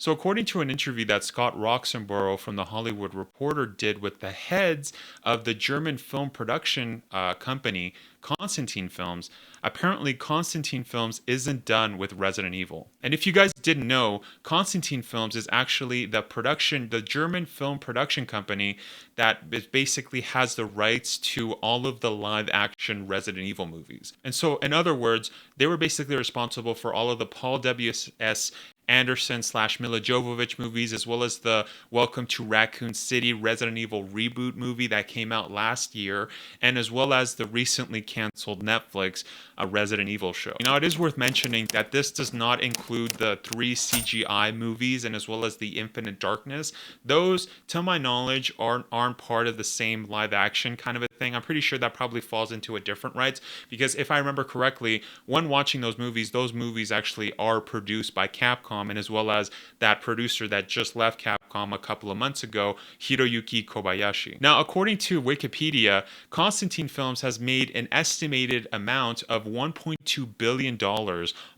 So, according to an interview that Scott Roxborough from The Hollywood Reporter did with the heads of the German film production company, Constantin Films, apparently Constantin Films isn't done with Resident Evil. And if you guys didn't know, Constantin Films is actually the German film production company that basically has the rights to all of the live action Resident Evil movies. And so, in other words, they were basically responsible for all of the Paul W.S. Anderson slash Mila Jovovich movies, as well as the Welcome to Raccoon City Resident Evil reboot movie that came out last year, and as well as the recently canceled Netflix Resident Evil show. Now, it is worth mentioning that this does not include the 3 CGI movies and as well as the Infinite Darkness. Those, to my knowledge, aren't part of the same live action kind of a thing. I'm pretty sure that probably falls into a different rights, because if I remember correctly, when watching those movies actually are produced by Capcom, and as well as that producer that just left Capcom a couple of months ago, Hiroyuki Kobayashi. Now, according to Wikipedia, Constantin Films has made an estimated amount of $1.2 billion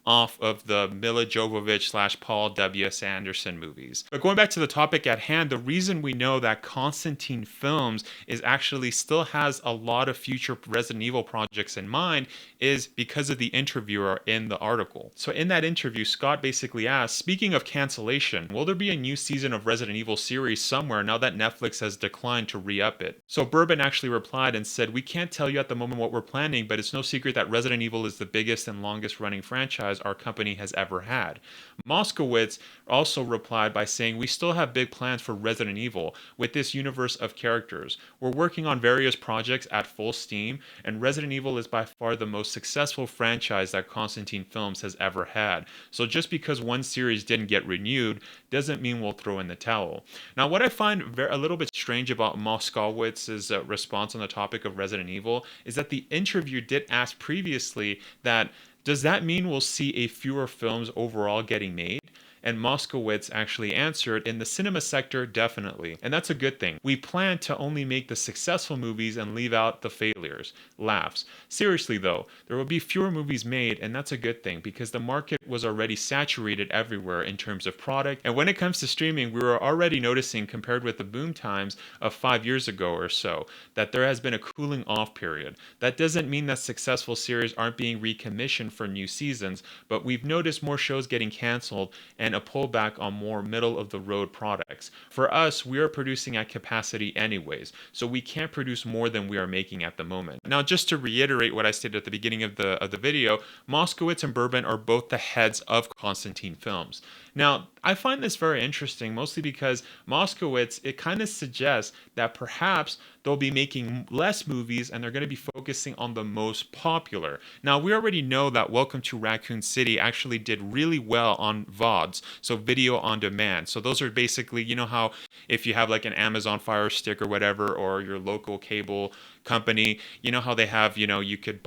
off of the Mila Jovovich slash Paul W.S. Anderson movies. But going back to the topic at hand, the reason we know that Constantin Films is actually still has a lot of future Resident Evil projects in mind is because of the interviewer in the article. So in that interview, Scott basically asked, speaking of cancellation, will there be a new season of Resident Evil series somewhere now that Netflix has declined to re-up it? So Bourbon actually replied and said, we can't tell you at the moment what we're planning, but it's no secret that Resident Evil is the biggest and longest running franchise our company has ever had. Moskowitz also replied by saying, we still have big plans for Resident Evil with this universe of characters. We're working on various projects at full steam, and Resident Evil is by far the most successful franchise that Constantin Films has ever had. So just because one series didn't get renewed doesn't mean we'll throw in the towel. Now, what I find a little bit strange about Moskowitz's response on the topic of Resident Evil is that the interviewer did ask previously that, does that mean we'll see a fewer films overall getting made? And Moskowitz actually answered, in the cinema sector, definitely. And that's a good thing. We plan to only make the successful movies and leave out the failures. Laughs. Seriously though, there will be fewer movies made, and that's a good thing because the market was already saturated everywhere in terms of product. And when it comes to streaming, we were already noticing, compared with the boom times of 5 years ago or so, that there has been a cooling off period. That doesn't mean that successful series aren't being recommissioned for new seasons, but we've noticed more shows getting canceled and a pullback on more middle of the road products. For us, we are producing at capacity anyways, so we can't produce more than we are making at the moment. Now, just to reiterate what I stated at the beginning of the video, Moskowitz and Bourbon are both the heads of Constantin Films. Now, I find this very interesting, mostly because Moskowitz, it kind of suggests that perhaps they'll be making less movies and they're going to be focusing on the most popular. Now, we already know that Welcome to Raccoon City actually did really well on VODs, so video on demand. So those are basically, you know how if you have like an Amazon Fire Stick or whatever, or your local cable company, you know how they have, you could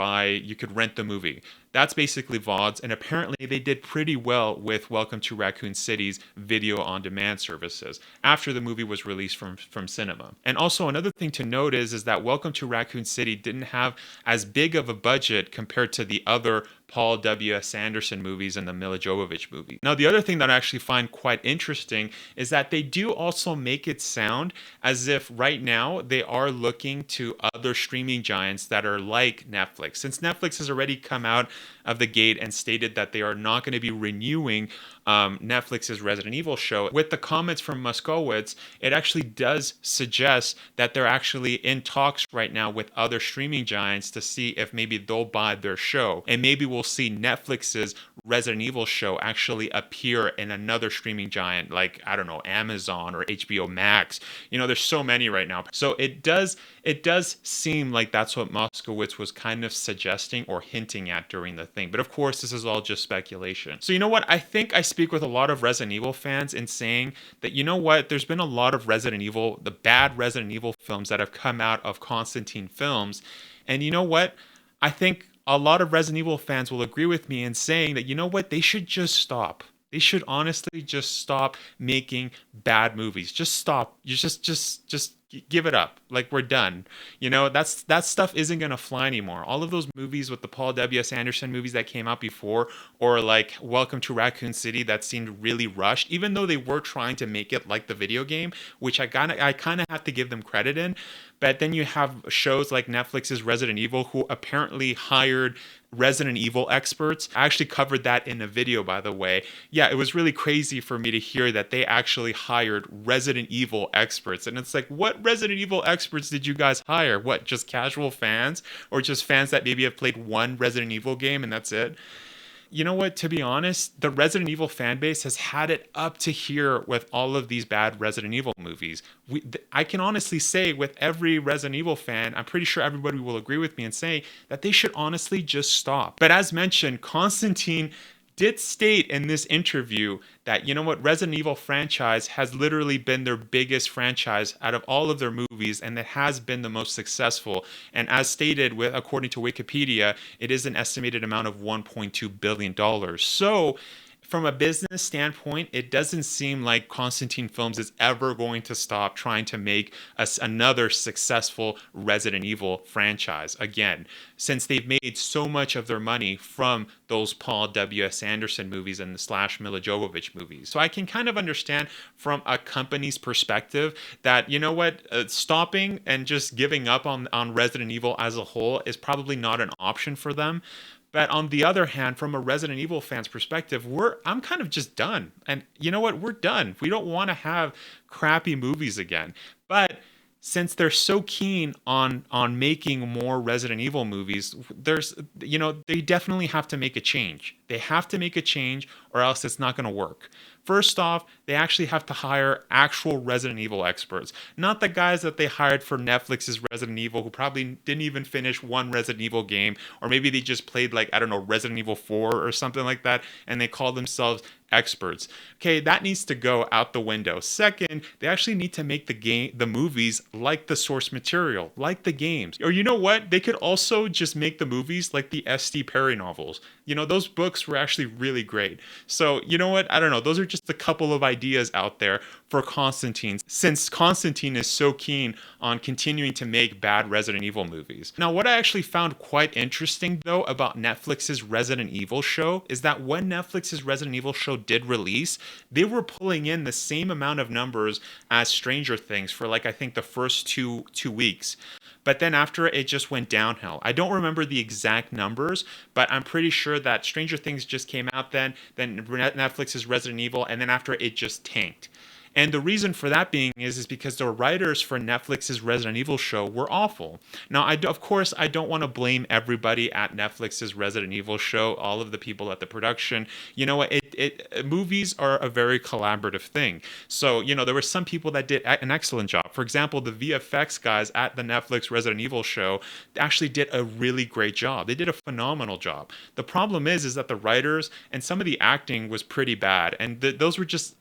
rent the movie. That's basically VODs, and apparently they did pretty well with Welcome to Raccoon City's video on demand services after the movie was released from cinema. And also another thing to note is that Welcome to Raccoon City didn't have as big of a budget compared to the other Paul W.S. Anderson movies and the Mila Jovovich movie. Now, the other thing that I actually find quite interesting is that they do also make it sound as if right now they are looking to other streaming giants that are like Netflix. Since Netflix has already come out of the gate and stated that they are not going to be renewing Netflix's Resident Evil show, with the comments from Moskowitz, it actually does suggest that they're actually in talks right now with other streaming giants to see if maybe they'll buy their show. And maybe we'll see Netflix's Resident Evil show actually appear in another streaming giant like, I don't know, Amazon or HBO Max. There's so many right now. So it does seem like that's what Moskowitz was kind of suggesting or hinting at during the thing. But of course, this is all just speculation. So you know what? I think I speak with a lot of Resident Evil fans in saying that, you know what? There's been a lot of the bad Resident Evil films that have come out of Constantin Films. And you know what? I think a lot of Resident Evil fans will agree with me in saying that, you know what? They should just stop. They should honestly just stop making bad movies. Just stop. You just give it up. Like, we're done. That stuff isn't gonna fly anymore. All of those movies with the Paul W.S. Anderson movies that came out before, or like Welcome to Raccoon City, that seemed really rushed, even though they were trying to make it like the video game, which I kind of have to give them credit in. But then you have shows like Netflix's Resident Evil, who apparently hired Resident Evil experts. I actually covered that in a video, by the way. Yeah, it was really crazy for me to hear that they actually hired Resident Evil experts. And it's like, what Resident Evil experts did you guys hire? What, just casual fans? Or just fans that maybe have played one Resident Evil game and that's it? You know what? To be honest, the Resident Evil fan base has had it up to here with all of these bad Resident Evil movies. I can honestly say with every Resident Evil fan, I'm pretty sure everybody will agree with me and say that they should honestly just stop. But as mentioned, Constantine did state in this interview that, Resident Evil franchise has literally been their biggest franchise out of all of their movies, and it has been the most successful. And as stated, according to Wikipedia, it is an estimated amount of $1.2 billion. So from a business standpoint, it doesn't seem like Constantin Films is ever going to stop trying to make another successful Resident Evil franchise again, since they've made so much of their money from those Paul W.S. Anderson movies and the / Mila Jovovich movies. So I can kind of understand from a company's perspective that, stopping and just giving up on Resident Evil as a whole is probably not an option for them. But on the other hand, from a Resident Evil fan's perspective, I'm kind of just done. And you know what? We're done. We don't want to have crappy movies again. But since they're so keen on making more Resident Evil movies, they definitely have to make a change. They have to make a change or else it's not going to work. First off, they actually have to hire actual Resident Evil experts, not the guys that they hired for Netflix's Resident Evil who probably didn't even finish one Resident Evil game, or maybe they just played Resident Evil 4 or something like that, and they call themselves experts. Okay, that needs to go out the window. Second, they actually need to make the movies like the source material, like the games. Or you know what? They could also just make the movies like the S.T. Perry novels. Those books were actually really great. So, you know what? I don't know. Those are just a couple of ideas out there for Constantine, since Constantine is so keen on continuing to make bad Resident Evil movies. Now, what I actually found quite interesting, though, about Netflix's Resident Evil show is that when Netflix's Resident Evil show did release, they were pulling in the same amount of numbers as Stranger Things for I think the first two weeks. But then after it just went downhill. I don't remember the exact numbers, but I'm pretty sure that Stranger Things just came out then Netflix's Resident Evil, and then after it just tanked. And the reason for that being is because the writers for Netflix's Resident Evil show were awful. Now, of course, I don't want to blame everybody at Netflix's Resident Evil show, all of the people at the production. You know what? Movies are a very collaborative thing. So, there were some people that did an excellent job. For example, the VFX guys at the Netflix Resident Evil show actually did a really great job. They did a phenomenal job. The problem is that the writers and some of the acting was pretty bad. And those are just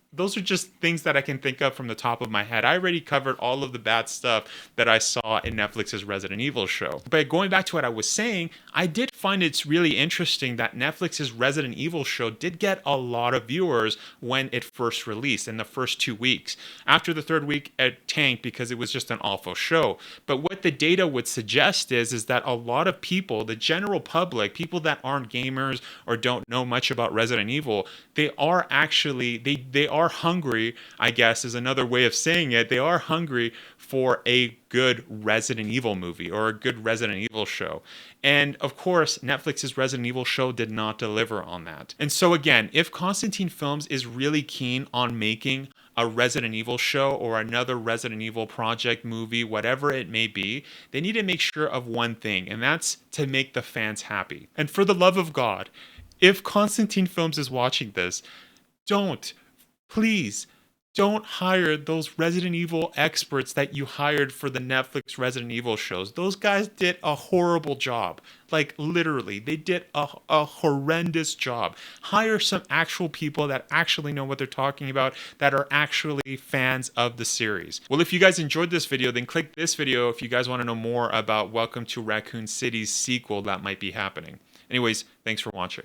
things that I can think of from the top of my head. I already covered all of the bad stuff that I saw in Netflix's Resident Evil show. But going back to what I was saying, I did find it's really interesting that Netflix's Resident Evil show did get a lot of viewers when it first released in the first 2 weeks. After the third week, it tanked because it was just an awful show. But what the data would suggest is that a lot of people, the general public, people that aren't gamers or don't know much about Resident Evil, they are actually, they are hungry, I guess is another way of saying it. They are hungry for a good Resident Evil movie or a good Resident Evil show. And of course, Netflix's Resident Evil show did not deliver on that. And so again, if Constantin Films is really keen on making a Resident Evil show or another Resident Evil project movie, whatever it may be, they need to make sure of one thing, and that's to make the fans happy. And for the love of God, if Constantin Films is watching this, please don't hire those Resident Evil experts that you hired for the Netflix Resident Evil shows. Those guys did a horrible job. Literally, they did a horrendous job. Hire some actual people that actually know what they're talking about, that are actually fans of the series. Well, if you guys enjoyed this video, then click this video if you guys want to know more about Welcome to Raccoon City's sequel that might be happening. Anyways, thanks for watching.